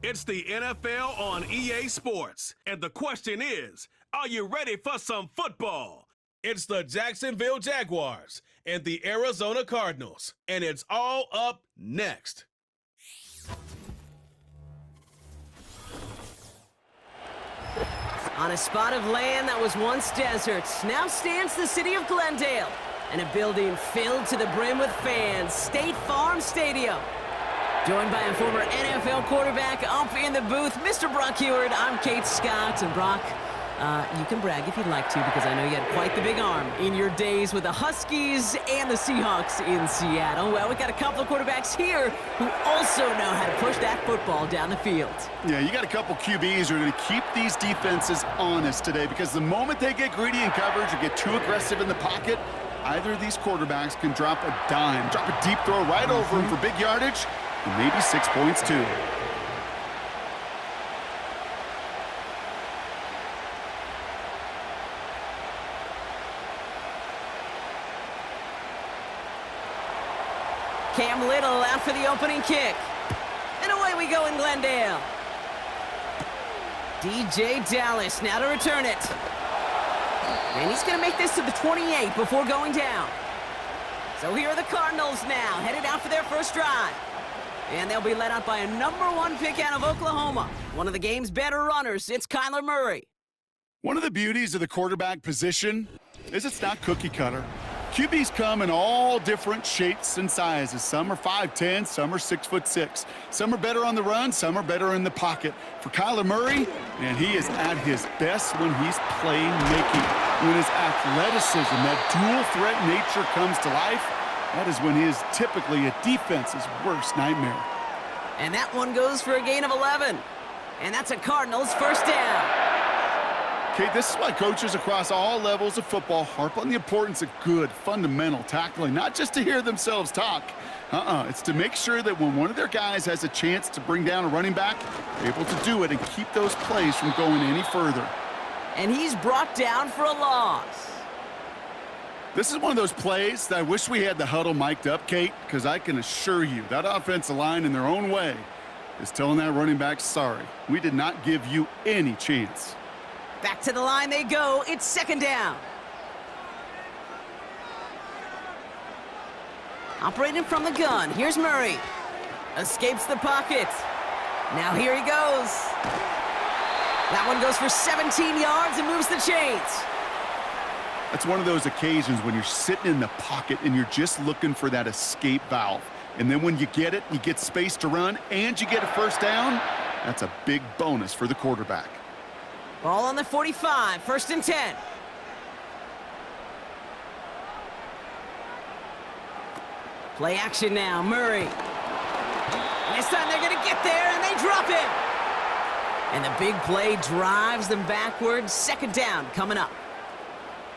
It's the NFL on EA Sports. And the question is, are you ready for some football? It's the Jacksonville Jaguars and the Arizona Cardinals. And it's all up next. On a spot of land that was once desert, now stands the city of Glendale, and a building filled to the brim with fans, State Farm Stadium. Joined by a former NFL quarterback up in the booth, Mr. Brock Heward. I'm Kate Scott, and Brock, you can brag if you'd like to, because I know you had quite the big arm in your days with the Huskies and the Seahawks in Seattle. Well, we got a couple of quarterbacks here who also know how to push that football down the field. Yeah, you got a couple QBs who are going to keep these defenses honest today, because the moment they get greedy in coverage or get too aggressive in the pocket, either of these quarterbacks can drop a dime, drop a deep throw right over him for big yardage, and maybe 6 points too. Cam Little out for the opening kick. And away we go in Glendale. DJ Dallas now to return it. And he's going to make this to the 28 before going down. So here are the Cardinals now, headed out for their first drive. And they'll be led out by a #1 pick out of Oklahoma. One of the game's better runners, it's Kyler Murray. One of the beauties of the quarterback position is it's not cookie cutter. QBs come in all different shapes and sizes. Some are 5'10", some are 6'6". Some are better on the run, some are better in the pocket. For Kyler Murray, and he is at his best when he's playmaking. When his athleticism, that dual threat nature comes to life, that is when he is typically a defense's worst nightmare. And that one goes for a gain of 11. And that's a Cardinals first down. Okay, this is why coaches across all levels of football harp on the importance of good, fundamental tackling, not just to hear themselves talk. It's to make sure that when one of their guys has a chance to bring down a running back, they're able to do it and keep those plays from going any further. And he's brought down for a loss. This is one of those plays that I wish we had the huddle mic'd up, Kate, because I can assure you that offensive line in their own way is telling that running back, sorry, we did not give you any chance. Back to the line they go. It's second down. Operating from the gun. Here's Murray. Escapes the pocket. Now here he goes. That one goes for 17 yards and moves the chains. That's one of those occasions when you're sitting in the pocket and you're just looking for that escape valve. And then when you get it, you get space to run, and you get a first down, that's a big bonus for the quarterback. Ball on the 45, first and 10. Play action now, Murray. And this time they're going to get there, and they drop it. And the big play drives them backwards. Second down coming up.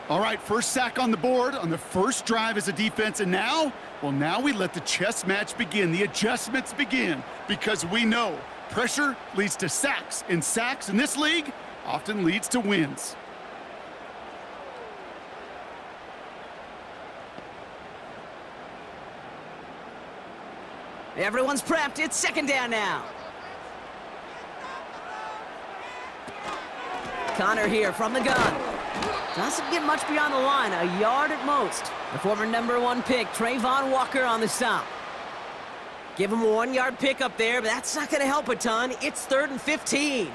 All right, first sack on the board on the first drive as a defense, and now, well, now we let the chess match begin, the adjustments begin, because we know pressure leads to sacks, and sacks in this league often leads to wins. Everyone's prepped. It's second down now. Connor here from the gun. Doesn't get much beyond the line, a yard at most. The former #1 pick, Trayvon Walker, on the stop. Give him a 1-yard pick up there, but that's not going to help a ton. It's 3rd and 15.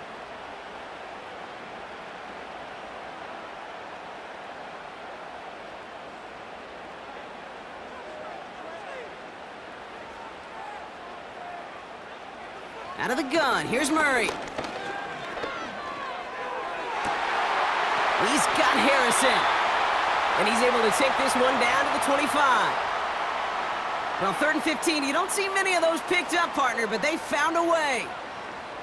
Out of the gun, here's Murray. He's got Harrison. And he's able to take this one down to the 25. Well, 3rd and 15, you don't see many of those picked up, partner, but they found a way.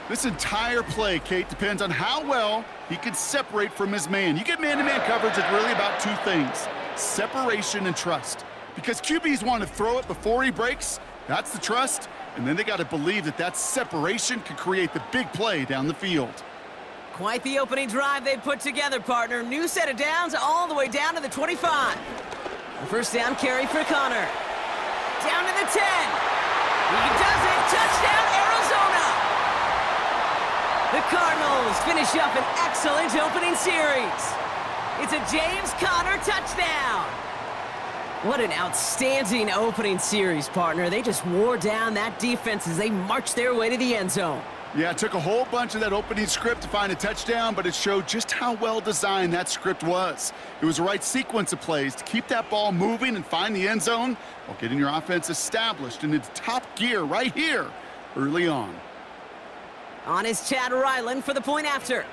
This entire play, Kate, depends on how well he can separate from his man. You get man-to-man coverage, it's really about two things, separation and trust. Because QBs want to throw it before he breaks, that's the trust, and then they got to believe that that separation can create the big play down the field. Quite the opening drive they put together, partner. New set of downs all the way down to the 25. The first down carry for Connor. Down to the 10. He does it. Touchdown, Arizona. just finished up an excellent opening series. It's a James Conner touchdown. What an outstanding opening series, partner. They just wore down that defense as they marched their way to the end zone. Yeah, it took a whole bunch of that opening script to find a touchdown, but it showed just how well designed that script was. It was the right sequence of plays to keep that ball moving and find the end zone while getting your offense established in its top gear right here early on. On is Chad Ryland for the point after.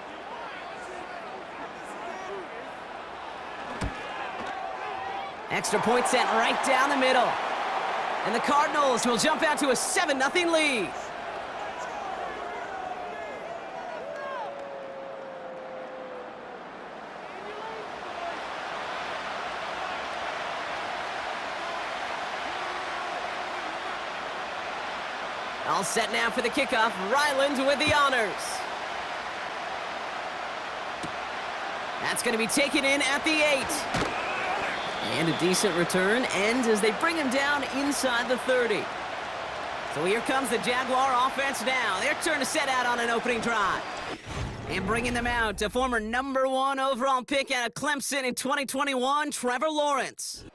Extra point sent right down the middle. And the Cardinals will jump out to a 7-0 lead. All set now for the kickoff. Ryland with the honors. That's going to be taken in at the 8. And a decent return ends as they bring him down inside the 30. So here comes the Jaguar offense now. Their turn to set out on an opening drive. And bringing them out, a former #1 overall pick out of Clemson in 2021, Trevor Lawrence.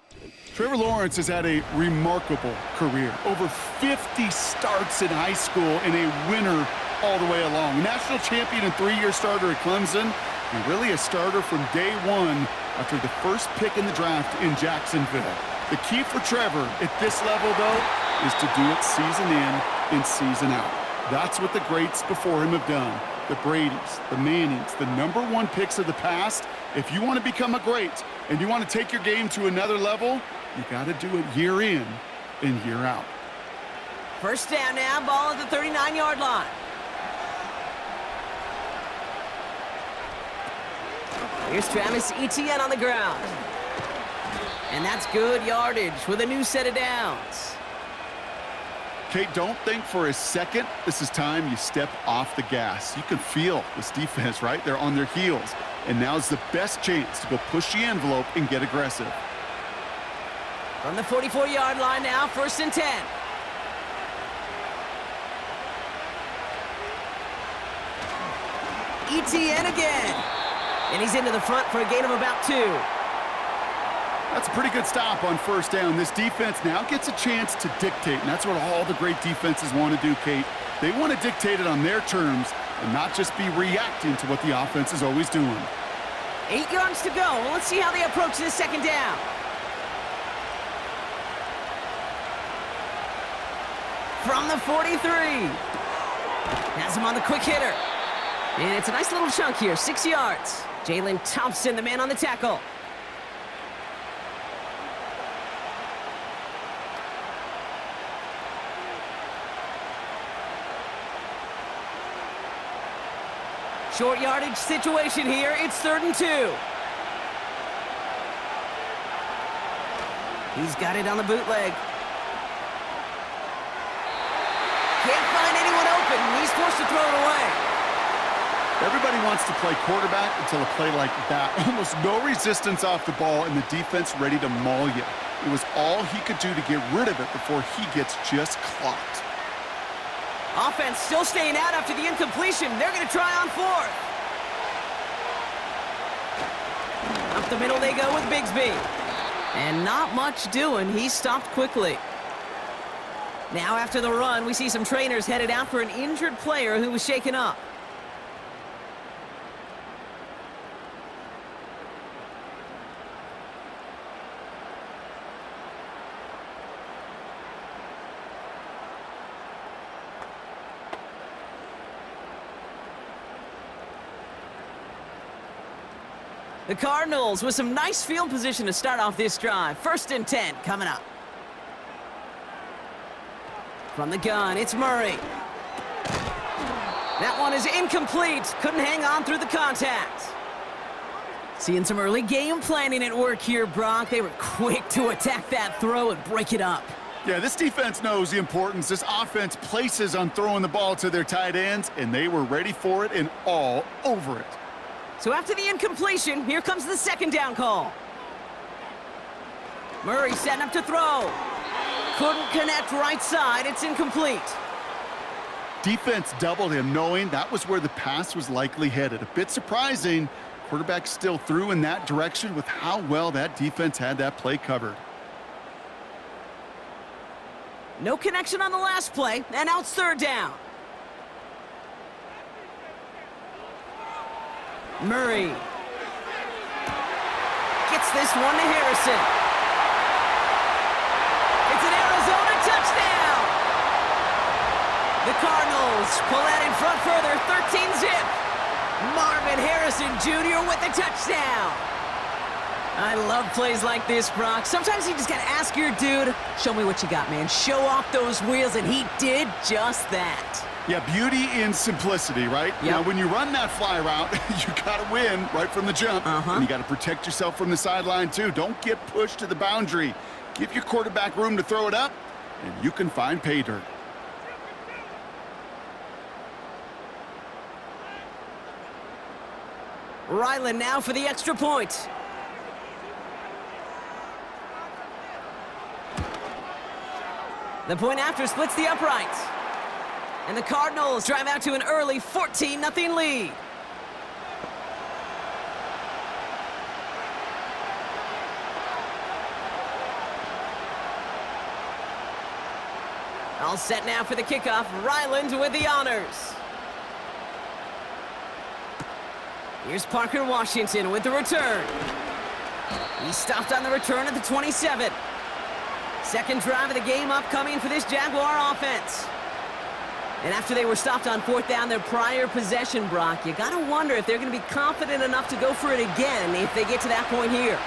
Trevor Lawrence has had a remarkable career. Over 50 starts in high school and a winner all the way along. National champion and 3-year starter at Clemson, and really a starter from day one after the first pick in the draft in Jacksonville. The key for Trevor at this level, though, is to do it season in and season out. That's what the greats before him have done. The Bradys, the Mannings, the #1 picks of the past. If you want to become a great and you want to take your game to another level, you got to do it year in and year out. First down now, ball at the 39-yard line. Here's Travis Etienne on the ground. And that's good yardage with a new set of downs. Kate, don't think for a second this is time you step off the gas. You can feel this defense, right? They're on their heels. And now's the best chance to go push the envelope and get aggressive. From the 44-yard line now, 1st and 10. Etienne again. And he's into the front for a gain of about 2. That's a pretty good stop on 1st down. This defense now gets a chance to dictate, and that's what all the great defenses want to do, Kate. They want to dictate it on their terms and not just be reacting to what the offense is always doing. 8 yards to go. Well, let's see how they approach this 2nd down. From the 43. Has him on the quick hitter. And it's a nice little chunk here, 6 yards. Jalen Thompson, the man on the tackle. Short yardage situation here. It's 3rd and 2. He's got it on the bootleg. Can't find anyone open. He's forced to throw it away. Everybody wants to play quarterback until a play like that. Almost no resistance off the ball and the defense ready to maul you. It was all he could do to get rid of it before he gets just clocked. Offense still staying out after the incompletion. They're going to try on 4th. Up the middle they go with Bigsby. And not much doing. He stopped quickly. Now after the run, we see some trainers headed out for an injured player who was shaken up. The Cardinals with some nice field position to start off this drive. 1st and 10 coming up. From the gun, it's Murray. That one is incomplete. Couldn't hang on through the contact. Seeing some early game planning at work here, Brock. They were quick to attack that throw and break it up. Yeah, this defense knows the importance this offense places on throwing the ball to their tight ends, and they were ready for it and all over it. So after the incompletion, here comes the 2nd down call. Murray setting up to throw. Couldn't connect right side. It's incomplete. Defense doubled him, knowing that was where the pass was likely headed. A bit surprising. Quarterback still threw in that direction with how well that defense had that play covered. No connection on the last play, and now it's third down. Murray gets this one to Harrison. It's an Arizona touchdown. The Cardinals pull out in front further, 13-zip. Marvin Harrison Jr. with the touchdown. I love plays like this, Brock. Sometimes you just got to ask your dude, show me what you got, man. Show off those wheels, and he did just that. Yeah, beauty in simplicity, right? Yep. Now, when you run that fly route, you got to win right from the jump. And you got to protect yourself from the sideline, too. Don't get pushed to the boundary. Give your quarterback room to throw it up, and you can find pay dirt. Ryland now for the extra point. The point after splits the uprights. And the Cardinals drive out to an early 14-0 lead. All set now for the kickoff. Ryland with the honors. Here's Parker Washington with the return. He stopped on the return at the 27. Second drive of the game upcoming for this Jaguar offense. And after they were stopped on fourth down their prior possession, Brock, you got to wonder if they're going to be confident enough to go for it again if they get to that point here.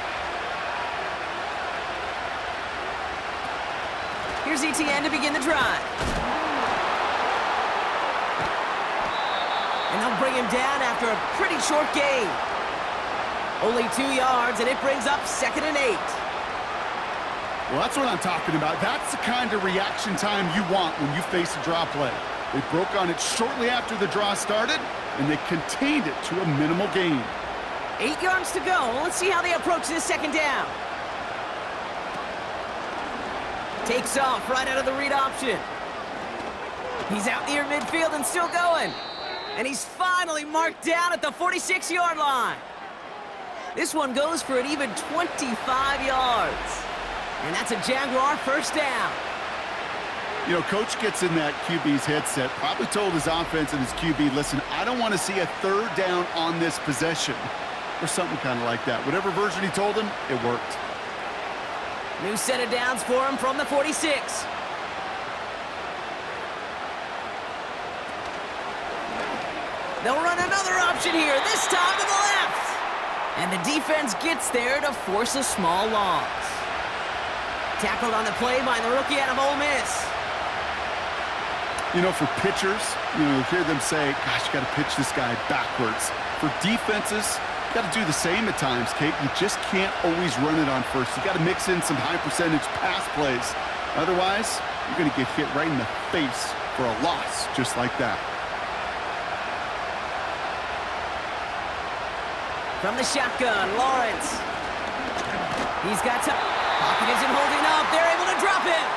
Here's ETN to begin the drive. And they'll bring him down after a pretty short gain. Only 2 yards, and it brings up 2nd and 8. Well, that's what I'm talking about. That's the kind of reaction time you want when you face a draw play. They broke on it shortly after the draw started, and they contained it to a minimal gain. 8 yards to go. Let's see how they approach this second down. Takes off right out of the read option. He's out near midfield and still going. And he's finally marked down at the 46-yard line. This one goes for an even 25 yards. And that's a Jaguar first down. You know, coach gets in that QB's headset, probably told his offense and his QB, listen, I don't want to see a third down on this possession. Or something kind of like that. Whatever version he told him, it worked. New set of downs for him from the 46. They'll run another option here, this time to the left. And the defense gets there to force a small loss. Tackled on the play by the rookie out of Ole Miss. You know, for pitchers, you hear them say, gosh, you got to pitch this guy backwards. For defenses, you got to do the same at times, Kate. You just can't always run it on first. You got to mix in some high-percentage pass plays. Otherwise, you're going to get hit right in the face for a loss just like that. From the shotgun, Lawrence. He's got time. Pocket isn't holding up. They're able to drop him.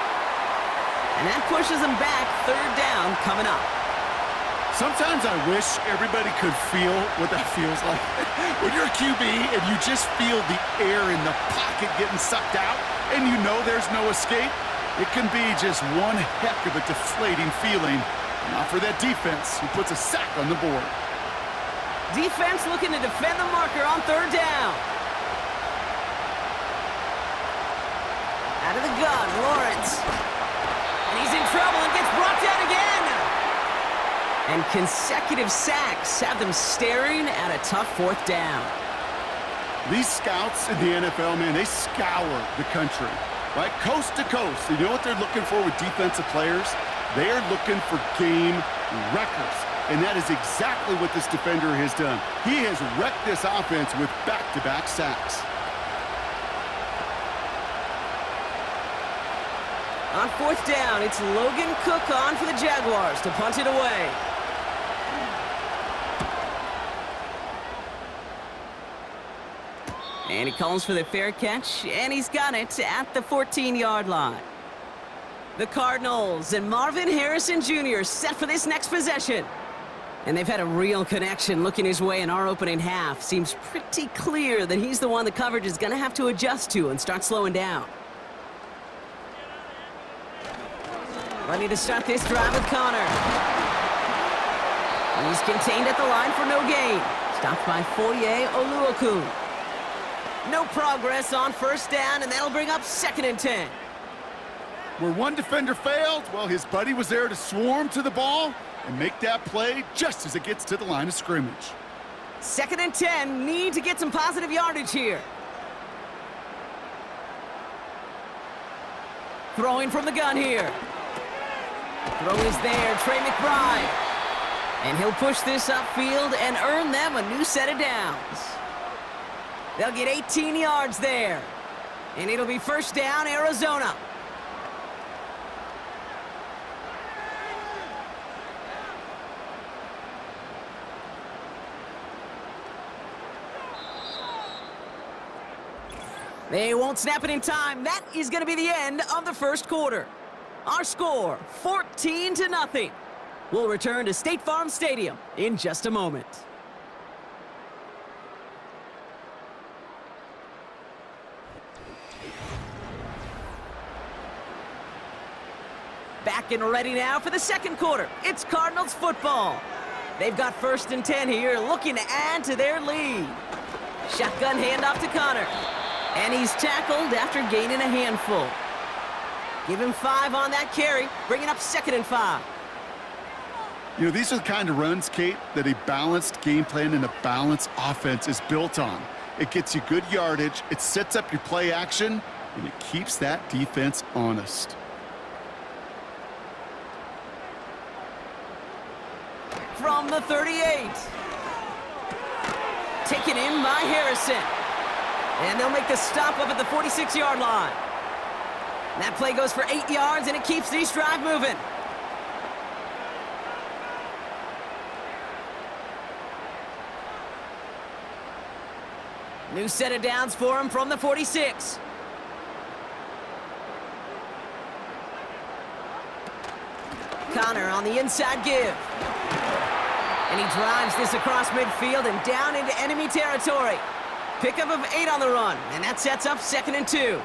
And that pushes him back. Third down coming up. Sometimes I wish everybody could feel what that feels like. When you're a QB and you just feel the air in the pocket getting sucked out and you know there's no escape, it can be just one heck of a deflating feeling. Not for that defense who puts a sack on the board. Defense looking to defend the marker on third down. Out of the gun, Lawrence. And he's in trouble and gets brought down again. And consecutive sacks have them staring at a tough fourth down. These scouts in the NFL, man, they scour the country, right? Coast to coast. You know what they're looking for with defensive players? They are looking for game wreckers. And that is exactly what this defender has done. He has wrecked this offense with back-to-back sacks. On fourth down, it's Logan Cook on for the Jaguars to punt it away. And he calls for the fair catch, and he's got it at the 14-yard line. The Cardinals and Marvin Harrison Jr. set for this next possession. And they've had a real connection looking his way in our opening half. Seems pretty clear that he's the one the coverage is going to have to adjust to and start slowing down. Ready to start this drive with Connor. He's contained at the line for no gain. Stopped by Foye Oluokun. No progress on first down, and that'll bring up 2nd and 10. Where one defender failed, well, his buddy was there to swarm to the ball and make that play just as it gets to the line of scrimmage. 2nd and 10, need to get some positive yardage here. Throwing from the gun here. Throw is there, Trey McBride. And he'll push this upfield and earn them a new set of downs. They'll get 18 yards there. And it'll be first down, Arizona. They won't snap it in time. That is going to be the end of the first quarter. Our score, 14-0. We'll return to State Farm Stadium in just a moment. Back and ready now for the second quarter. It's Cardinals football. They've got 1st and 10 here, looking to add to their lead. Shotgun handoff to Connor. And he's tackled after gaining a handful. Give him 5 on that carry, bringing up 2nd and 5. You know, these are the kind of runs, Kate, that a balanced game plan and a balanced offense is built on. It gets you good yardage, it sets up your play action, and it keeps that defense honest. From the 38. Taken in by Harrison. And they'll make the stop up at the 46-yard line. That play goes for 8 yards, and it keeps this drive moving. New set of downs for him from the 46. Connor on the inside give. And he drives this across midfield and down into enemy territory. Pickup of 8 on the run, and that sets up 2nd and 2.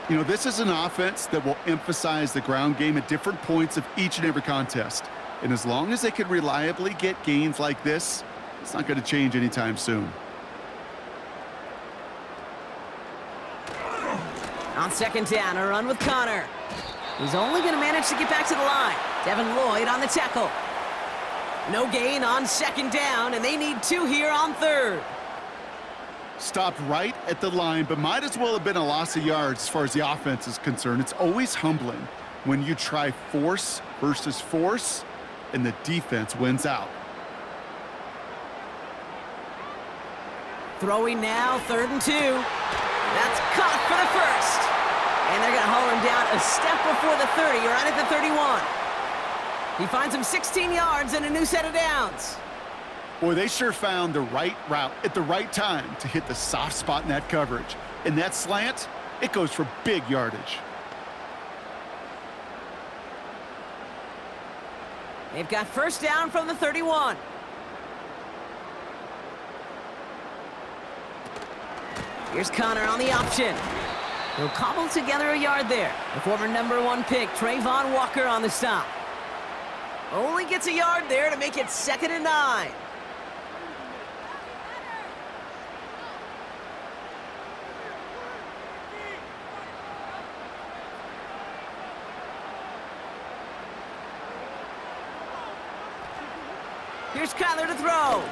You know, this is an offense that will emphasize the ground game at different points of each and every contest. And as long as they can reliably get gains like this, it's not going to change anytime soon. On 2nd down, a run with Connor. He's only going to manage to get back to the line. Devin Lloyd on the tackle. No gain on 2nd down, and they need 2 here on 3rd. Stopped right at the line, but might as well have been a loss of yards as far as the offense is concerned. It's always humbling when you try force versus force, and the defense wins out. Throwing now, 3rd and 2. That's caught for the first. And they're going to haul him down a step before the 30, right at the 31. He finds him 16 yards and a new set of downs. Boy, they sure found the right route at the right time to hit the soft spot in that coverage. And that slant, it goes for big yardage. They've got 1st down from the 31. Here's Connor on the option. He'll cobble together a yard there. The former #1 pick, Trayvon Walker on the stop. Only gets a yard there to make it 2nd and 9. Here's Kyler to throw.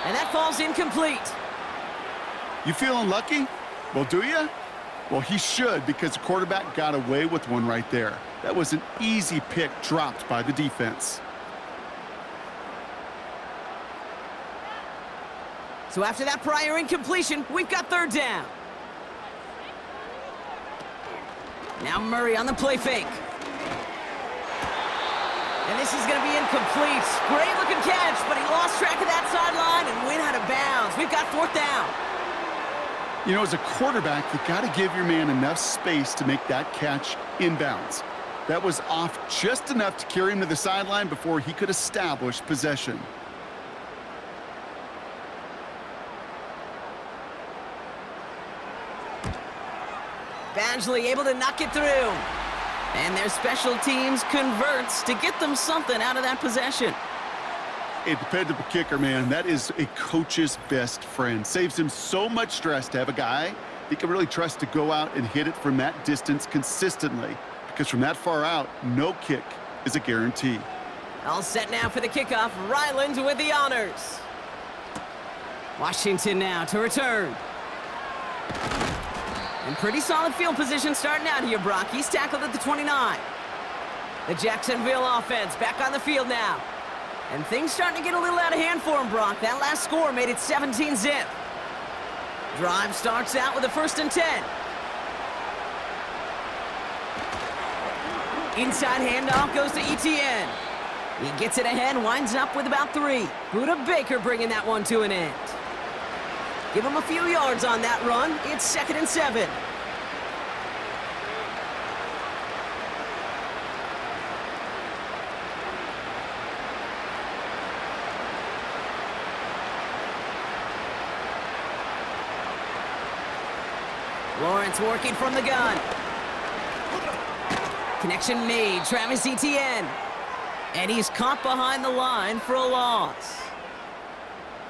And that falls incomplete. You feeling lucky? Well, do you? Well, he should, because the quarterback got away with one right there. That was an easy pick dropped by the defense. So after that prior incompletion, we've got 3rd down. Now Murray on the play fake. And this is going to be incomplete. Great looking catch, but he lost track of that sideline and went out of bounds. We've got 4th down. You know, as a quarterback, you got to give your man enough space to make that catch inbounds. That was off just enough to carry him to the sideline before he could establish possession. Badgley able to knock it through. And their special teams converts to get them something out of that possession. A dependable kicker, man. That is a coach's best friend. Saves him so much stress to have a guy he can really trust to go out and hit it from that distance consistently. Because from that far out, no kick is a guarantee. All set now for the kickoff. Ryland with the honors. Washington now to return. And pretty solid field position starting out here, Brock. He's tackled at the 29. The Jacksonville offense back on the field now. And things starting to get a little out of hand for him, Brock. That last score made it 17-zip. Drive starts out with a 1st and 10. Inside handoff goes to Etienne. He gets it ahead, winds up with about 3. Buda Baker bringing that one to an end. Give him a few yards on that run. It's 2nd and 7. Lawrence working from the gun. Connection made. Travis Etienne. And he's caught behind the line for a loss.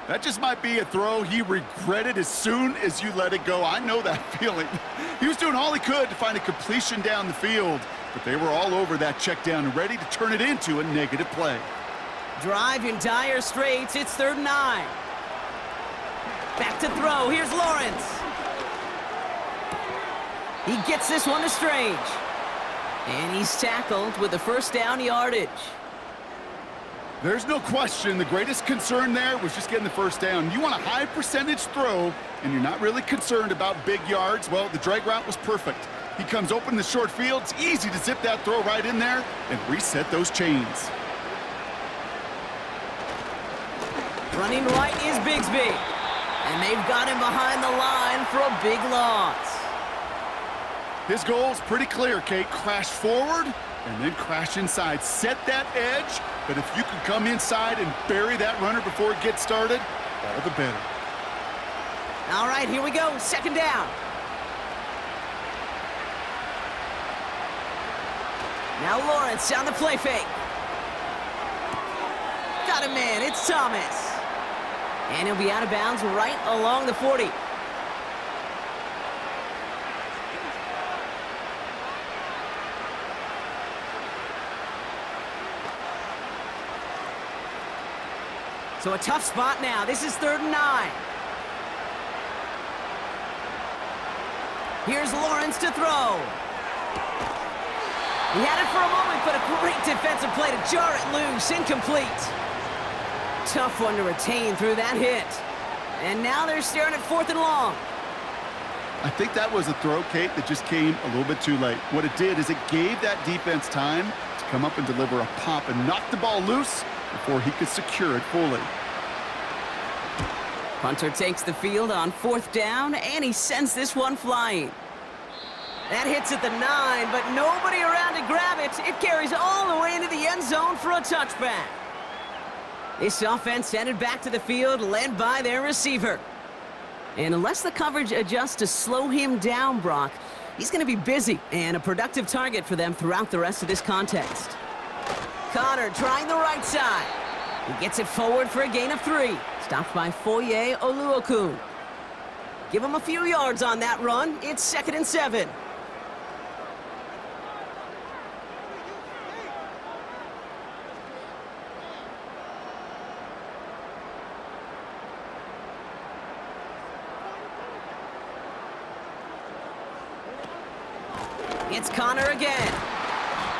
That just might be a throw he regretted as soon as you let it go. I know that feeling. He was doing all he could to find a completion down the field, but they were all over that check down and ready to turn it into a negative play. Drive in dire straits. It's 3rd and 9. Back to throw. Here's Lawrence. He gets this one to Strange. And he's tackled with the 1st down yardage. There's no question the greatest concern there was just getting the 1st down. You want a high percentage throw, and you're not really concerned about big yards. Well, the drag route was perfect. He comes open in the short field. It's easy to zip that throw right in there and reset those chains. Running right is Bigsby. And they've got him behind the line for a big loss. His goal's pretty clear, Kate. Crash forward and then crash inside. Set that edge, but if you can come inside and bury that runner before it gets started, all the better. All right, here we go. 2nd down. Now Lawrence on the play fake. Got a man. It's Thomas. And he'll be out of bounds right along the 40. So a tough spot now. This is 3rd and 9. Here's Lawrence to throw. He had it for a moment, but a great defensive play to jar it loose. Incomplete. Tough one to retain through that hit. And now they're staring at 4th and long. I think that was a throw, Kate, that just came a little bit too late. What it did is it gave that defense time to come up and deliver a pop and knock the ball loose before he could secure it fully. Punter takes the field on 4th down, and he sends this one flying. That hits at the 9, but nobody around to grab it. It carries all the way into the end zone for a touchback. This offense headed back to the field, led by their receiver. And unless the coverage adjusts to slow him down, Brock, he's going to be busy and a productive target for them throughout the rest of this contest. Connor trying the right side. He gets it forward for a gain of 3. Stopped by Foye Oluokun. Give him a few yards on that run. It's 2nd and 7. It's Connor again.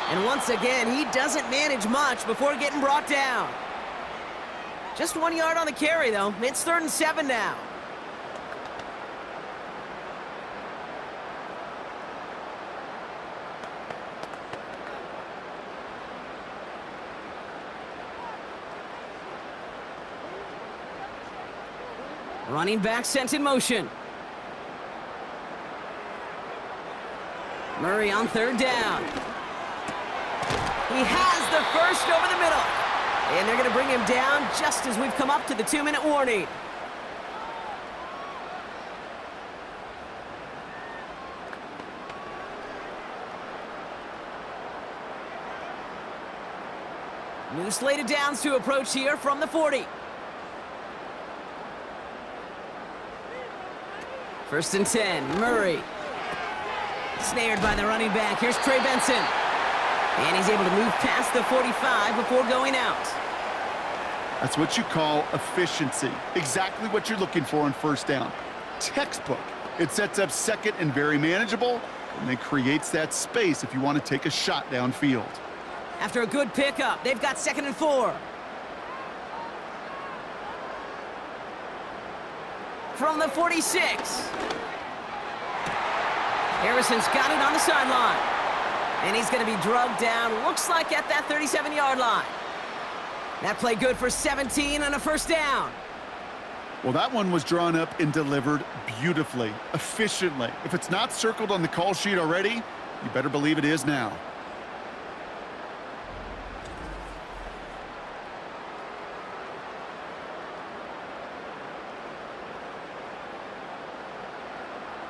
And once again, he doesn't manage much before getting brought down. Just 1 yard on the carry, though. It's 3rd and 7 now. Running back sent in motion. Murray on third down. He has the first over the middle. And they're going to bring him down just as we've come up to the 2-minute warning. New slated downs to approach here from the 40. First and 10, Murray. Snared by the running back. Here's Trey Benson. And he's able to move past the 45 before going out. That's what you call efficiency. Exactly what you're looking for on first down. Textbook. It sets up second and very manageable, and then creates that space if you want to take a shot downfield. After a good pickup, they've got 2nd and 4. From the 46. Harrison's got it on the sideline. And he's going to be drugged down, looks like at that 37-yard line. That play good for 17 and a first down. Well, that one was drawn up and delivered beautifully, efficiently. If it's not circled on the call sheet already, you better believe it is now.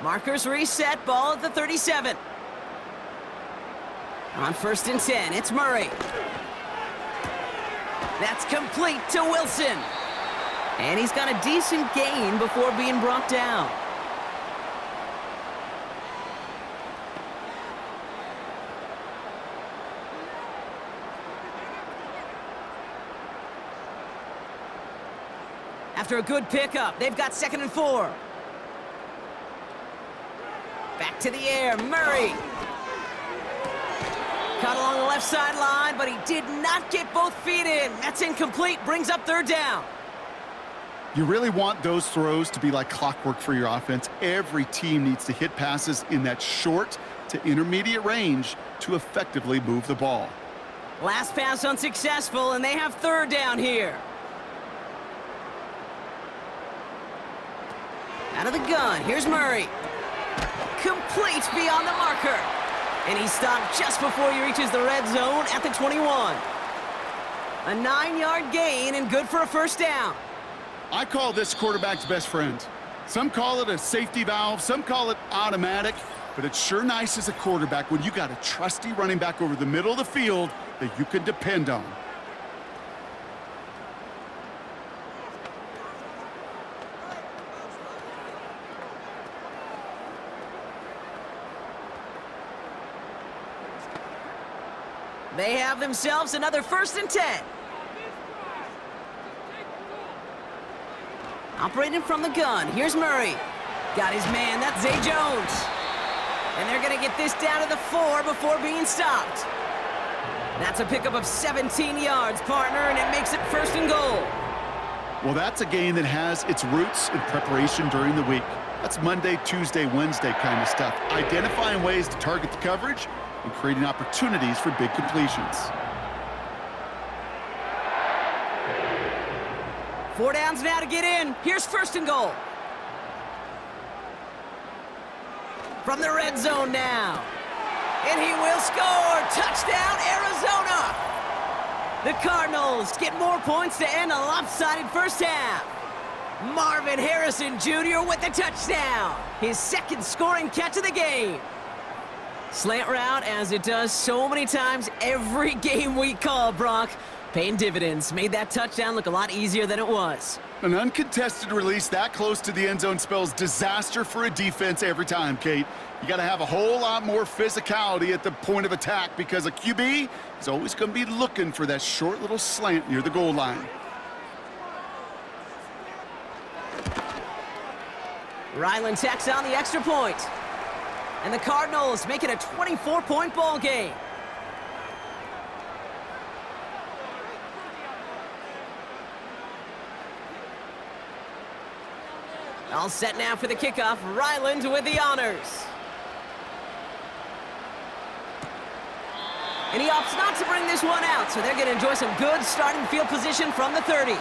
Markers reset, ball at the 37. On 1st and 10, it's Murray. That's complete to Wilson. And he's got a decent gain before being brought down. After a good pickup, they've got 2nd and 4. Back to the air, Murray. Caught along the left sideline, but he did not get both feet in. That's incomplete, brings up 3rd down. You really want those throws to be like clockwork for your offense. Every team needs to hit passes in that short to intermediate range to effectively move the ball. Last pass unsuccessful, and they have 3rd down here. Out of the gun, here's Murray. Complete beyond the marker. And he stopped just before he reaches the red zone at the 21. A 9-yard gain and good for a first down. I call this quarterback's best friend. Some call it a safety valve, some call it automatic, but it's sure nice as a quarterback when you got a trusty running back over the middle of the field that you can depend on. They have themselves another 1st and 10. Operating from the gun, here's Murray. Got his man, that's Zay Jones. And they're going to get this down to the 4 before being stopped. That's a pickup of 17 yards, partner, and it makes it 1st and goal. Well, that's a game that has its roots in preparation during the week. That's Monday, Tuesday, Wednesday kind of stuff. Identifying ways to target the coverage and creating opportunities for big completions. 4 downs now to get in. Here's 1st and goal. From the red zone now. And he will score. Touchdown, Arizona. The Cardinals get more points to end a lopsided first half. Marvin Harrison Jr. with the touchdown. His 2nd scoring catch of the game. Slant route, as it does so many times every game we call, Brock. Paying dividends. Made that touchdown look a lot easier than it was. An uncontested release that close to the end zone spells disaster for a defense every time, Kate. You got to have a whole lot more physicality at the point of attack because a QB is always going to be looking for that short little slant near the goal line. Ryland tacks on the extra point. And the Cardinals make it a 24-point ball game. All set now for the kickoff. Ryland with the honors. And he opts not to bring this one out, so they're going to enjoy some good starting field position from the 30.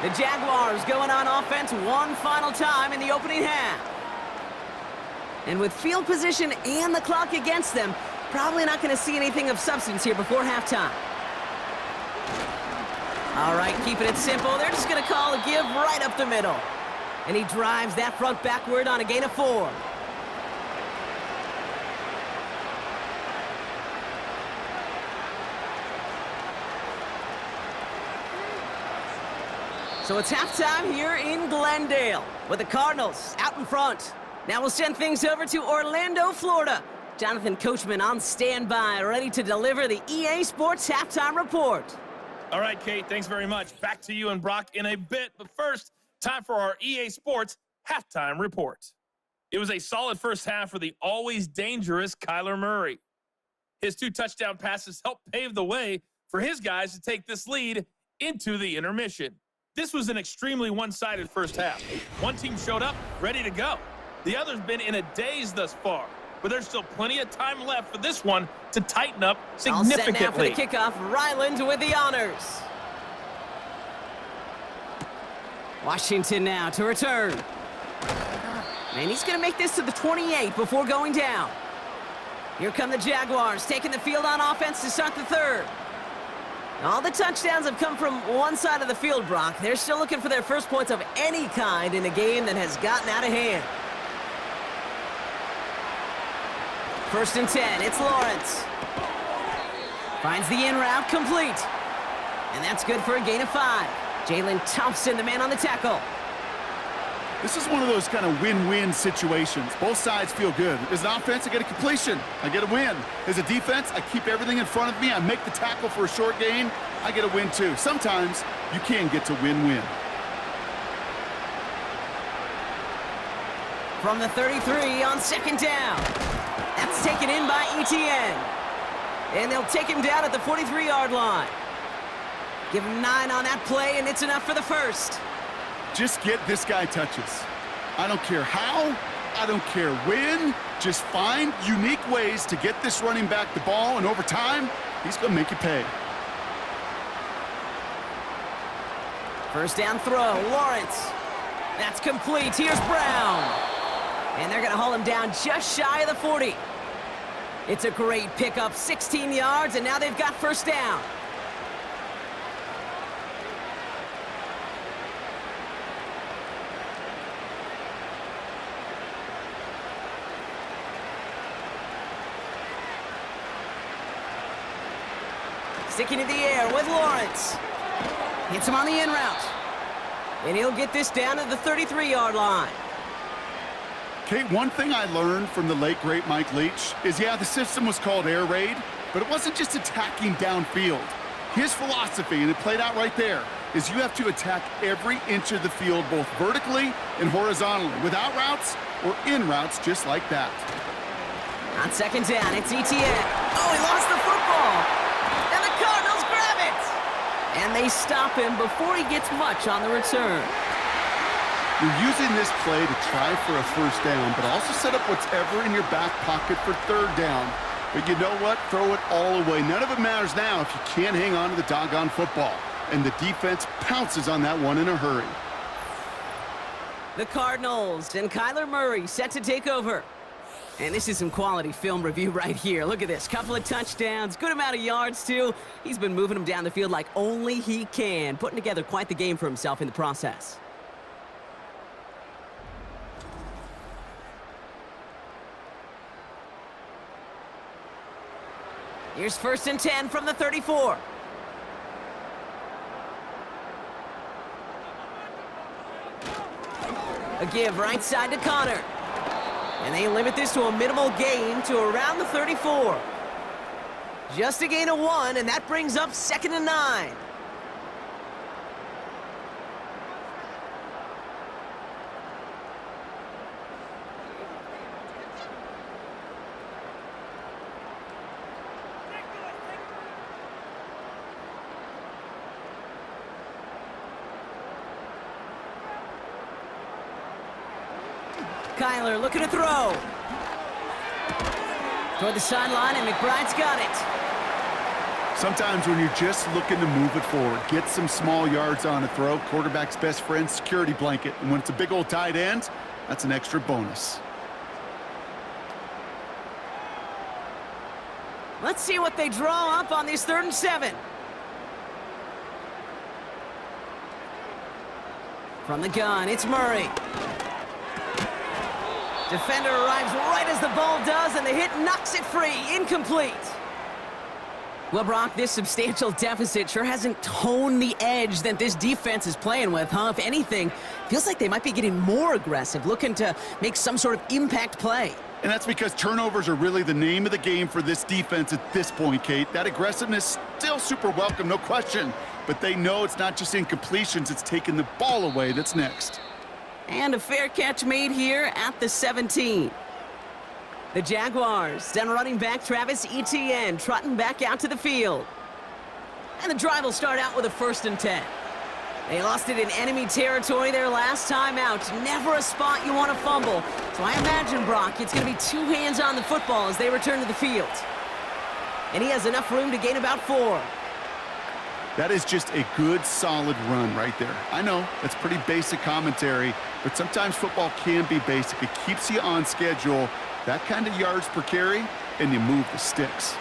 The Jaguars going on offense one final time in the opening half. And with field position and the clock against them, probably not going to see anything of substance here before halftime. All right, keeping it simple. They're just going to call a give right up the middle. And he drives that front backward on a gain of 4. So it's halftime here in Glendale with the Cardinals out in front. Now we'll send things over to Orlando, Florida. Jonathan Coachman on standby, ready to deliver the EA Sports halftime report. All right, Kate, thanks very much. Back to you and Brock in a bit. But first, time for our EA Sports halftime report. It was a solid first half for the always dangerous Kyler Murray. His 2 touchdown passes helped pave the way for his guys to take this lead into the intermission. This was an extremely one-sided first half. One team showed up, ready to go. The other's been in a daze thus far, but there's still plenty of time left for this one to tighten up significantly. All set now for the kickoff. Ryland with the honors. Washington now to return. And he's going to make this to the 28 before going down. Here come the Jaguars, taking the field on offense to start the third. All the touchdowns have come from one side of the field, Brock. They're still looking for their first points of any kind in a game that has gotten out of hand. 1st and 10, it's Lawrence. Finds the in route complete. And that's good for a gain of 5. Jalen Thompson, the man on the tackle. This is one of those kind of win-win situations. Both sides feel good. As an offense, I get a completion. I get a win. As a defense, I keep everything in front of me. I make the tackle for a short gain. I get a win, too. Sometimes you can get to win-win. From the 33 on 2nd down. That's taken in by Etienne. And they'll take him down at the 43-yard line. Give him 9 on that play, and it's enough for the first. Just get this guy touches. I don't care how, I don't care when. Just find unique ways to get this running back the ball, and over time, he's going to make you pay. 1st down throw, Lawrence. That's complete. Here's Brown. And they're going to haul him down just shy of the 40. It's a great pickup, 16 yards, and now they've got 1st down. Sticking in the air with Lawrence. Hits him on the in route. And he'll get this down to the 33-yard line. Kate, one thing I learned from the late, great Mike Leach is, yeah, the system was called air raid, but it wasn't just attacking downfield. His philosophy, and it played out right there, is you have to attack every inch of the field, both vertically and horizontally, without routes or in routes just like that. On 2nd down, it's Etienne. Oh, he lost the football. And the Cardinals grab it. And they stop him before he gets much on the return. You're using this play to try for a 1st down, but also set up whatever in your back pocket for 3rd down. But you know what? Throw it all away. None of it matters now if you can't hang on to the doggone football. And the defense pounces on that one in a hurry. The Cardinals and Kyler Murray set to take over. And this is some quality film review right here. Look at this. Couple of touchdowns, good amount of yards, too. He's been moving them down the field like only he can, putting together quite the game for himself in the process. Here's 1st and 10 from the 34. A give right side to Connor. And they limit this to a minimal gain to around the 34. Just a gain of 1, and that brings up 2nd and 9. Kyler looking to throw. Toward the sideline, and McBride's got it. Sometimes when you're just looking to move it forward, get some small yards on a throw, quarterback's best friend, security blanket. And when it's a big old tight end, that's an extra bonus. Let's see what they draw up on this 3rd and 7. From the gun, it's Murray. Defender arrives right as the ball does, and the hit knocks it free. Incomplete. Well, Brock, this substantial deficit sure hasn't toned the edge that this defense is playing with, huh? If anything, feels like they might be getting more aggressive, looking to make some sort of impact play. And that's because turnovers are really the name of the game for this defense at this point, Kate. That aggressiveness still super welcome, no question. But they know it's not just incompletions, it's taking the ball away that's next. And a fair catch made here at the 17. The Jaguars send running back Travis Etienne trotting back out to the field. And the drive will start out with a 1st and 10. They lost it in enemy territory their last time out. Never a spot you want to fumble. So I imagine, Brock, it's going to be 2 hands on the football as they return to the field. And he has enough room to gain about 4. That is just a good, solid run right there. I know, that's pretty basic commentary, but sometimes football can be basic. It keeps you on schedule, that kind of yards per carry, and you move the sticks.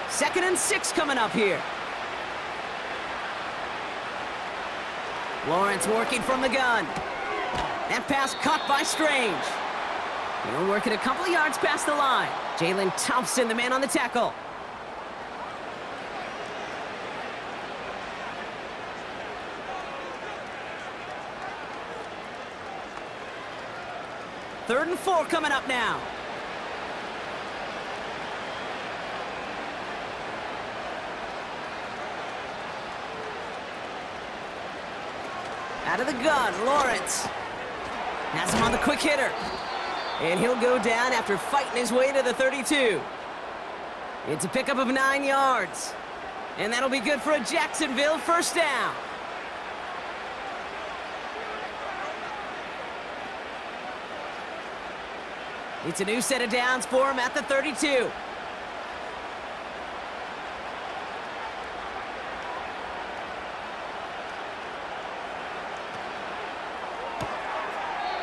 2nd and 6 coming up here. Lawrence working from the gun. That pass caught by Strange. He'll work it a couple of yards past the line. Jalen Thompson, the man on the tackle. Third and 4 coming up now. Out of the gun, Lawrence. Has him on the quick hitter. And he'll go down after fighting his way to the 32. It's a pickup of 9 yards. And that'll be good for a Jacksonville 1st down. It's a new set of downs for him at the 32.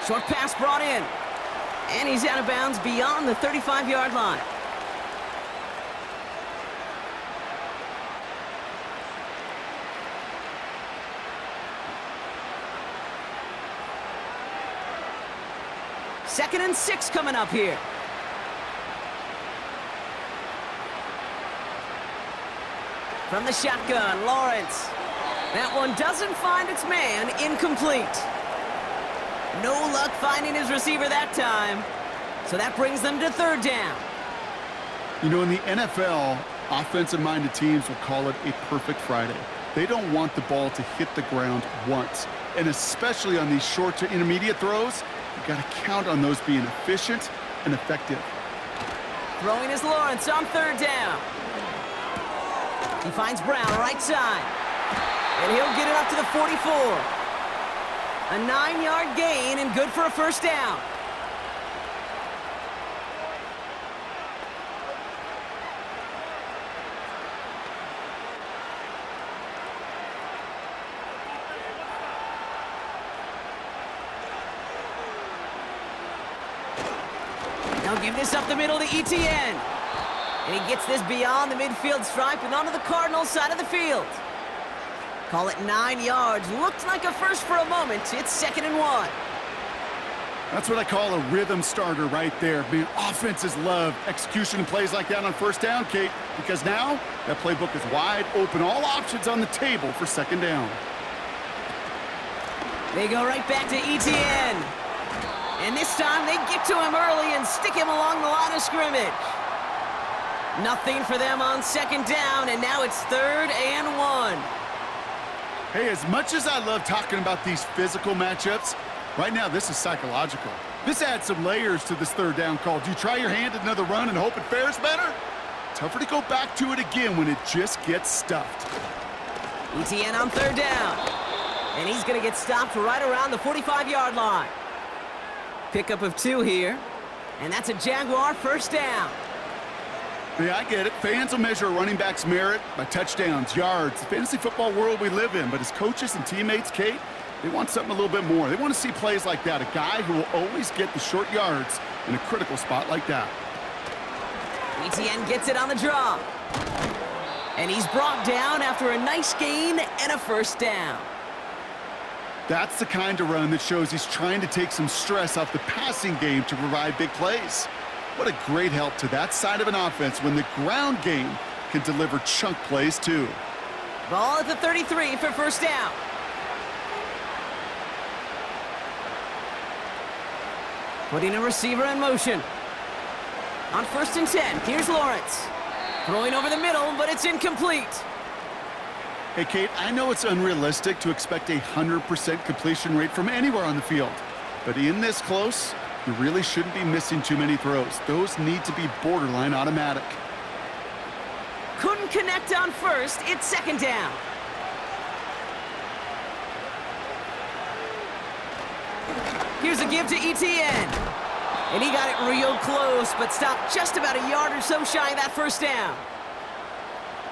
Short pass brought in. And he's out of bounds beyond the 35-yard line. Second and 6 coming up here. From the shotgun, Lawrence. That one doesn't find its man. Incomplete. No luck finding his receiver that time. So that brings them to 3rd down. You know, in the NFL, offensive-minded teams will call it a perfect Friday. They don't want the ball to hit the ground once. And especially on these short to intermediate throws, you've got to count on those being efficient and effective. Throwing is Lawrence on 3rd down. He finds Brown right side. And he'll get it up to the 44. A 9-yard gain and good for a 1st down. Now give this up the middle to Etienne. And he gets this beyond the midfield stripe and onto the Cardinals side of the field. Call it 9 yards. Looked like a first for a moment. It's 2nd and 1. That's what I call a rhythm starter right there. Man, offenses love execution and plays like that on 1st down, Kate, because now that playbook is wide open. All options on the table for 2nd down. They go right back to Etienne. And this time they get to him early and stick him along the line of scrimmage. Nothing for them on 2nd down, and now it's 3rd and 1. Hey, as much as I love talking about these physical matchups, right now this is psychological. This adds some layers to this 3rd down call. Do you try your hand at another run and hope it fares better? Tougher to go back to it again when it just gets stuffed. Etienne on 3rd down. And he's going to get stopped right around the 45-yard line. Pickup of 2 here. And that's a Jaguar 1st down. Yeah, I get it. Fans will measure a running back's merit by touchdowns, yards, the fantasy football world we live in. But as coaches and teammates, Kate, they want something a little bit more. They want to see plays like that, a guy who will always get the short yards in a critical spot like that. ETN gets it on the draw. And he's brought down after a nice gain and a first down. That's the kind of run that shows he's trying to take some stress off the passing game to provide big plays. What a great help to that side of an offense when the ground game can deliver chunk plays too. Ball at the 33 for first down. Putting a receiver in motion. On 1st and 10, here's Lawrence. Throwing over the middle, but it's incomplete. Hey, Kate, I know it's unrealistic to expect a 100% completion rate from anywhere on the field. But in this close, you really shouldn't be missing too many throws. Those need to be borderline automatic. Couldn't connect on first. It's second down. Here's a give to ETN. And he got it real close, but stopped just about a yard or so shy of that first down.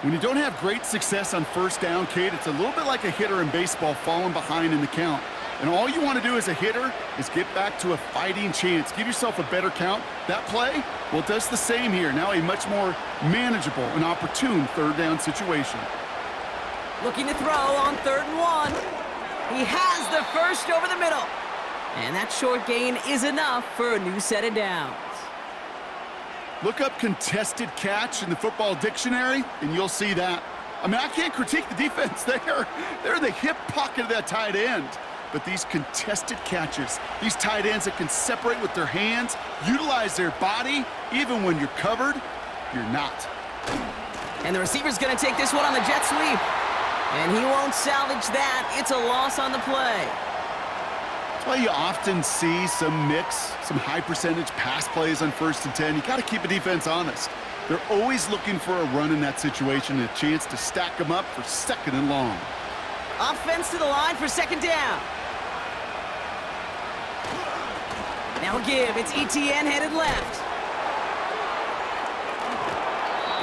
When you don't have great success on first down, Kate, it's a little bit like a hitter in baseball falling behind in the count. And all you want to do as a hitter is get back to a fighting chance. Give yourself a better count. That play, well, it does the same here. Now a much more manageable and opportune third down situation. Looking to throw on 3rd and 1. He has the first over the middle. And that short gain is enough for a new set of downs. Look up contested catch in the football dictionary, and you'll see that. I mean, I can't critique the defense there. They're in the hip pocket of that tight end. But these contested catches, these tight ends that can separate with their hands, utilize their body, even when you're covered, you're not. And the receiver's going to take this one on the jet sweep. And he won't salvage that. It's a loss on the play. That's why you often see some mix, some high percentage pass plays on 1st and 10. You got to keep a defense honest. They're always looking for a run in that situation and a chance to stack them up for 2nd and long. Offense to the line for second down. Now a give. It's ETN headed left.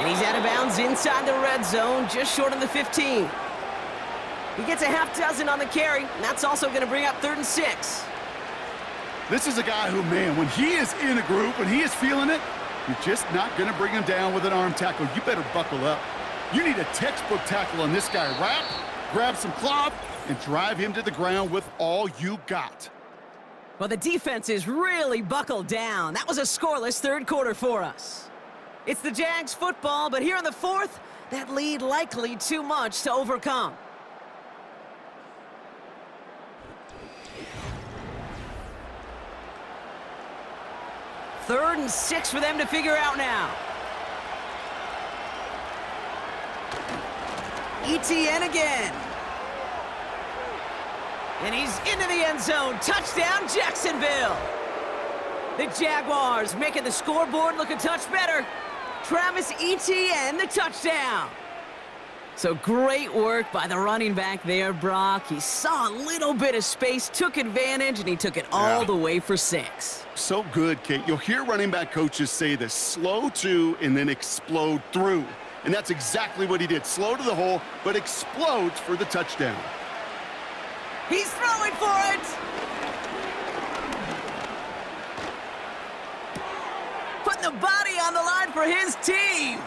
And he's out of bounds inside the red zone, just short of the 15. He gets a half dozen on the carry, and that's also going to bring up 3rd and 6. This is a guy who, man, when he is in a group, when he is feeling it, you're just not going to bring him down with an arm tackle. You better buckle up. You need a textbook tackle on this guy. Wrap, grab some cloth, and drive him to the ground with all you got. Well, the defense is really buckled down. That was a scoreless 3rd quarter for us. It's the Jags football, but here in the 4th, that lead likely too much to overcome. Third and 6 for them to figure out now. ETN again. And he's into the end zone. Touchdown, Jacksonville. The Jaguars making the scoreboard look a touch better. Travis Etienne, the touchdown. So great work by the running back there, Brock. He saw a little bit of space, took advantage, and he took it all the way for 6. So good, Kate. You'll hear running back coaches say this: slow to and then explode through. And that's exactly what he did. Slow to the hole, but explodes for the touchdown. He's throwing for it. Putting the body on the line for his team.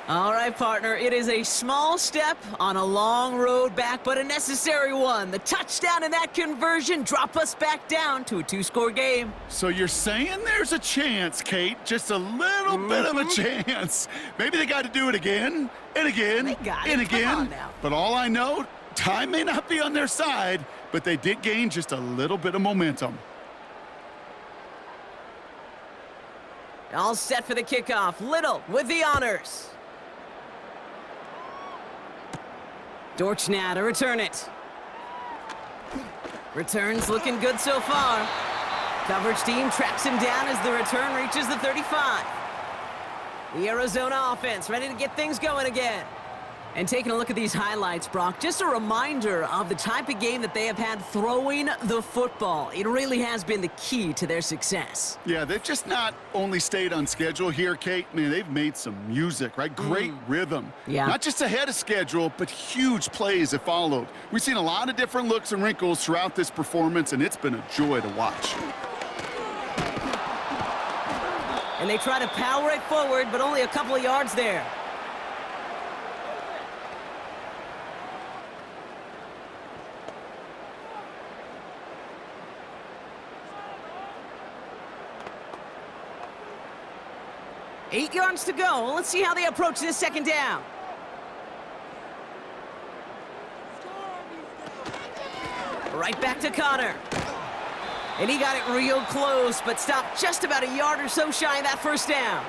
All right, partner, it is a small step on a long road back, but a necessary one. The touchdown and that conversion drop us back down to a 2-score game. So you're saying there's a chance, Kate, just a little bit of a chance. Maybe they got to do it again and again and again. Come on now. But all I know, time may not be on their side, but they did gain just a little bit of momentum. All set for the kickoff. Little with the honors. Dortch now to return it. Returns looking good so far. Coverage team tracks him down as the return reaches the 35. The Arizona offense ready to get things going again. And taking a look at these highlights, Brock, just a reminder of the type of game that they have had throwing the football. It really has been the key to their success. Yeah, they've just not only stayed on schedule here, Kate. Man, they've made some music, right? Great rhythm. Yeah. Not just ahead of schedule, but huge plays have followed. We've seen a lot of different looks and wrinkles throughout this performance, and it's been a joy to watch. And they try to power it forward, but only a couple of yards there. Eight yards to go. Let's see how they approach this second down. Right back to Connor. And he got it real close, but stopped just about a yard or so shy of that first down.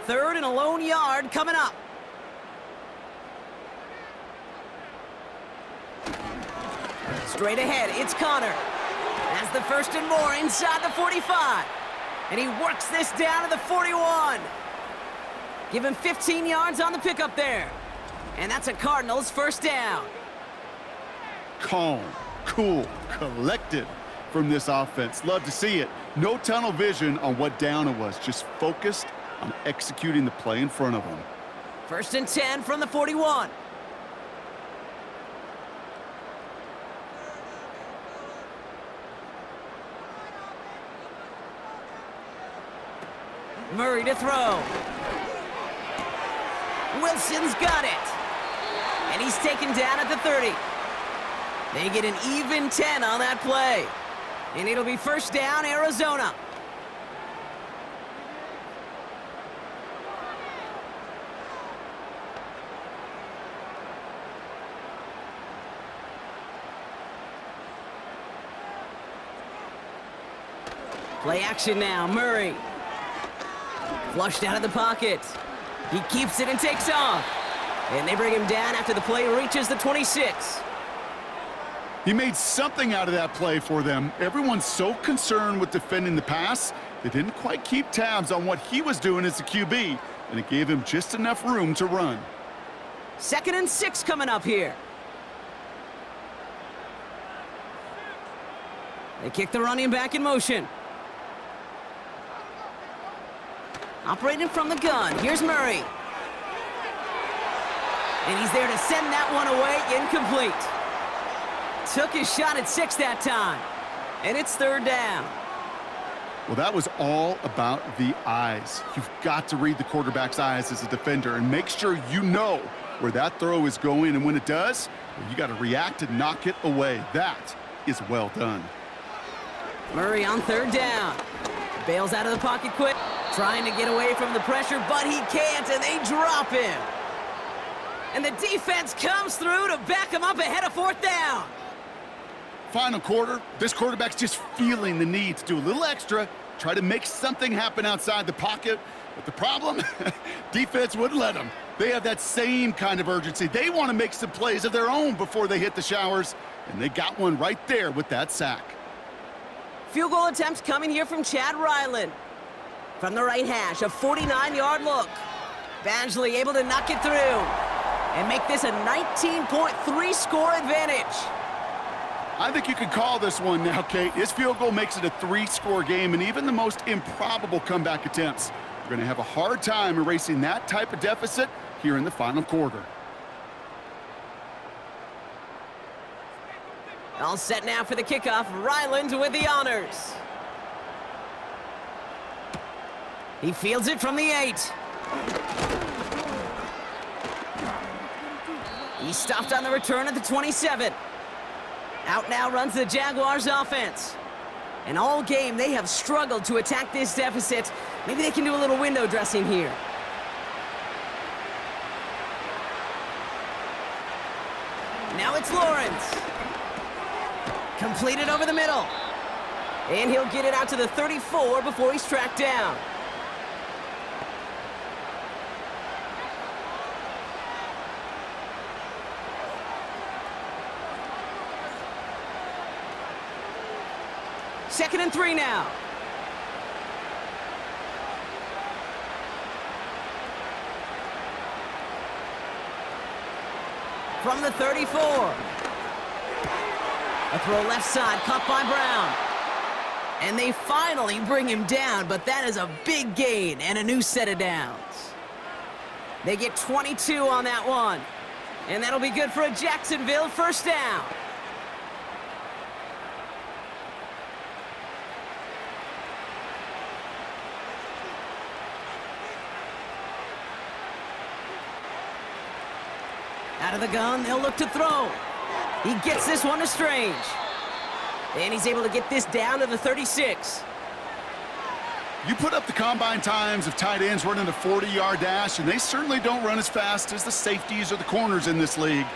Third and a lone yard coming up. Straight ahead, it's Connor. That's the first and more inside the 45. And he works this down to the 41. Give him 15 yards on the pickup there. And that's a Cardinals first down. Calm, cool, collected from this offense. Love to see it. No tunnel vision on what down it was. Just focused on executing the play in front of them. First and 10 from the 41. Murray to throw. Wilson's got it. And he's taken down at the 30. They get an even 10 on that play. And it'll be first down, Arizona. Play action now, Murray. Flushed out of the pocket. He keeps it and takes off. And they bring him down after the play reaches the 26. He made something out of that play for them. Everyone's so concerned with defending the pass, they didn't quite keep tabs on what he was doing as a QB, and it gave him just enough room to run. 2nd and 6 coming up here. They kick the running back in motion. Operating from the gun, here's Murray. And he's there to send that one away, incomplete. Took his shot at 6 that time. And it's 3rd down. Well, that was all about the eyes. You've got to read the quarterback's eyes as a defender and make sure you know where that throw is going. And when it does, you got to react and knock it away. That is well done. Murray on 3rd down. Bails out of the pocket quick. Trying to get away from the pressure, but he can't, and they drop him. And the defense comes through to back him up ahead of 4th down. Final quarter, this quarterback's just feeling the need to do a little extra, try to make something happen outside the pocket. But the problem, defense wouldn't let them. They have that same kind of urgency. They want to make some plays of their own before they hit the showers, and they got one right there with that sack. Field goal attempts coming here from Chad Ryland. From the right hash, a 49-yard look. Badgley able to knock it through and make this a 19.3 score advantage. I think you could call this one now, Kate. His field goal makes it a 3-score game, and even the most improbable comeback attempts are going to have a hard time erasing that type of deficit here in the final quarter. All set now for the kickoff. Ryland with the honors. He fields it from the 8. He stopped on the return at the 27. Out now runs the Jaguars offense. And all game, they have struggled to attack this deficit. Maybe they can do a little window dressing here. Now it's Lawrence. Completed over the middle. And he'll get it out to the 34 before he's tracked down. Second and 3 now. From the 34. A throw left side, caught by Brown. And they finally bring him down, but that is a big gain and a new set of downs. They get 22 on that one. And that'll be good for a Jacksonville first down. Out of the gun, they'll look to throw. He gets this one to Strange. And he's able to get this down to the 36. You put up the combine times of tight ends running a 40-yard dash, and they certainly don't run as fast as the safeties or the corners in this league.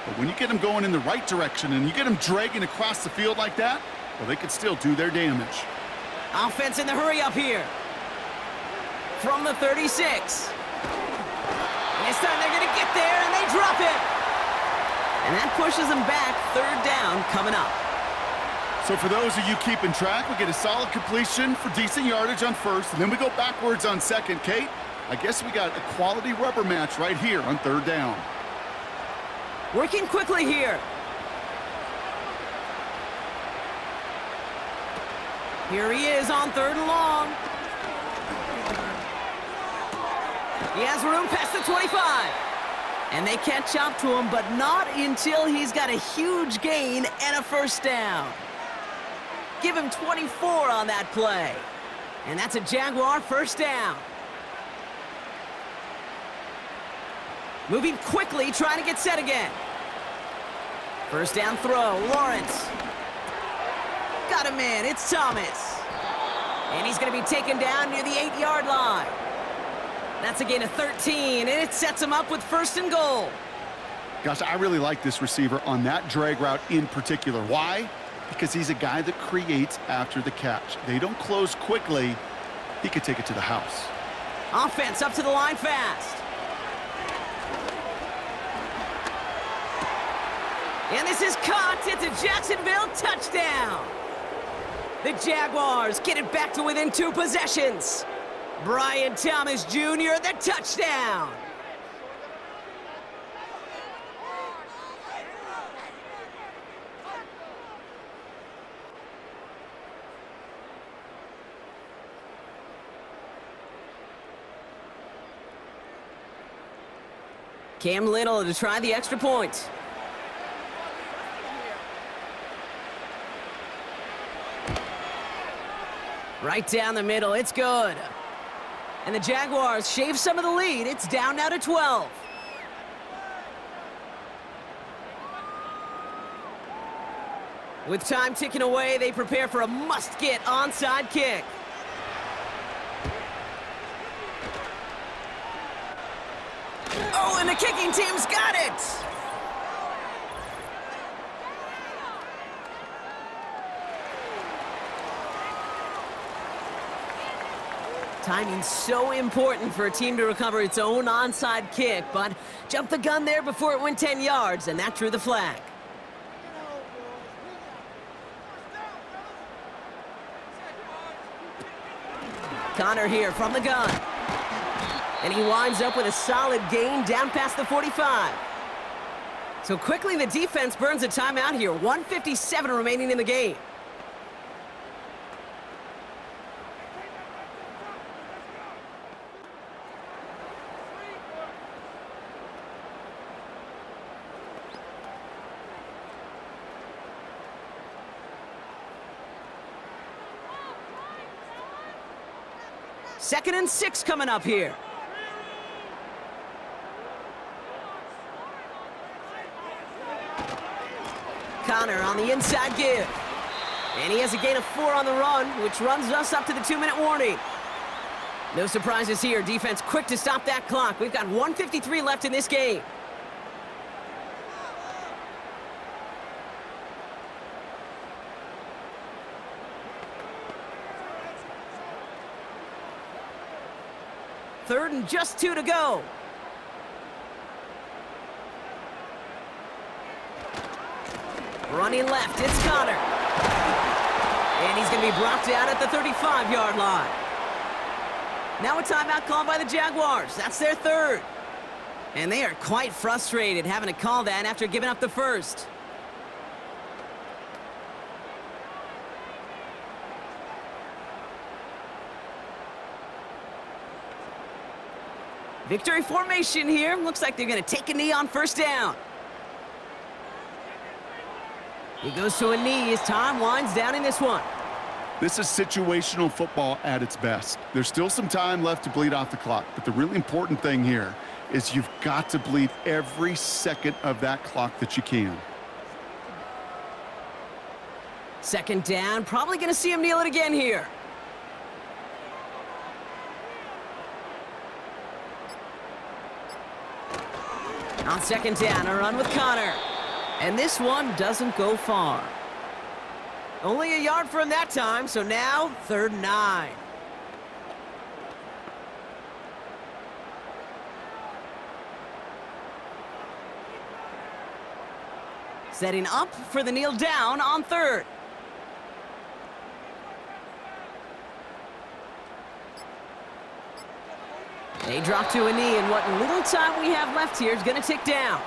But when you get them going in the right direction and you get them dragging across the field like that, well, they could still do their damage. Offense in the hurry up here. From the 36. And this time they're going to get there, and they drop it. And that pushes them back. Third down coming up. So for those of you keeping track, we get a solid completion for decent yardage on first, and then we go backwards on second. Kate, I guess we got a quality rubber match right here on third down. Working quickly here. Here he is on third and long. He has room past the 25. And they catch up to him, but not until he's got a huge gain and a first down. Give him 24 on that play. And that's a Jaguar first down. Moving quickly, trying to get set again. First down throw, Lawrence. Got him in, it's Thomas. And he's going to be taken down near the 8-yard line. That's a gain of 13, and it sets him up with first and goal. Gosh, I really like this receiver on that drag route in particular. Why? Because he's a guy that creates after the catch. They don't close quickly. He could take it to the house. Offense up to the line fast. And this is caught. It's a Jacksonville touchdown. The Jaguars get it back to within 2 possessions. Brian Thomas Jr., the touchdown. Cam Little to try the extra point. Right down the middle, it's good. And the Jaguars shave some of the lead. It's down now to 12. With time ticking away, they prepare for a must-get onside kick. Oh, and the kicking team's got it! Timing's so important for a team to recover its own onside kick, but jumped the gun there before it went 10 yards, and that drew the flag. Connor here from the gun. And he winds up with a solid gain down past the 45. So quickly the defense burns a timeout here. 1:57 remaining in the game. Second and 6 coming up here. Connor on the inside give. And he has a gain of 4 on the run, which runs us up to the 2-minute warning. No surprises here. Defense quick to stop that clock. We've got 1:53 left in this game. Third and just 2 to go. Running left, it's Connor. And he's going to be brought down at the 35-yard line. Now a timeout called by the Jaguars. That's their third. And they are quite frustrated having to call that after giving up the first. Victory formation here. Looks like they're going to take a knee on first down. He goes to a knee as time winds down in this one. This is situational football at its best. There's still some time left to bleed off the clock, but the really important thing here is you've got to bleed every second of that clock that you can. Second down, probably going to see him kneel it again here. On second down, a run with Connor. And this one doesn't go far. Only a yard for him that time, so now 3rd and 9. Setting up for the kneel down on 3rd. They drop to a knee, and what little time we have left here is going to tick down.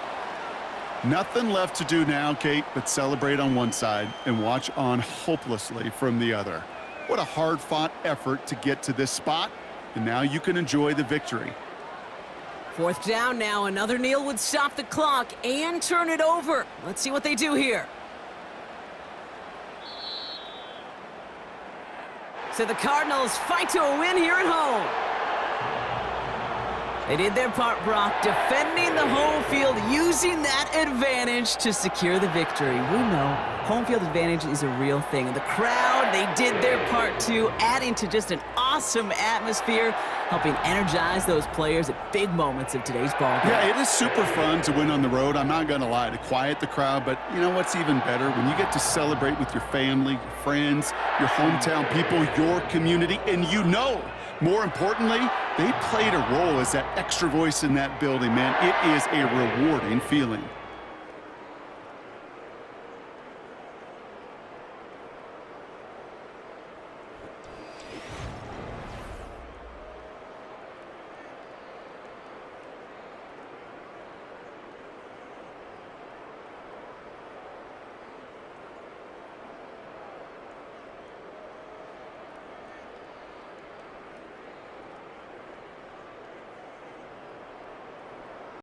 Nothing left to do now, Kate, but celebrate on one side and watch on hopelessly from the other. What a hard-fought effort to get to this spot, and now you can enjoy the victory. 4th down now. Another kneel would stop the clock and turn it over. Let's see what they do here. So the Cardinals fight to a win here at home. They did their part, Brock, defending the home field, using that advantage to secure the victory. We know home field advantage is a real thing. And the crowd, they did their part too, adding to just an awesome atmosphere, helping energize those players at big moments of today's ball game. Yeah, it is super fun to win on the road. I'm not going to lie, to quiet the crowd. But you know what's even better? When you get to celebrate with your family, your friends, your hometown people, your community, and you know, more importantly, they played a role as that extra voice in that building, man. It is a rewarding feeling.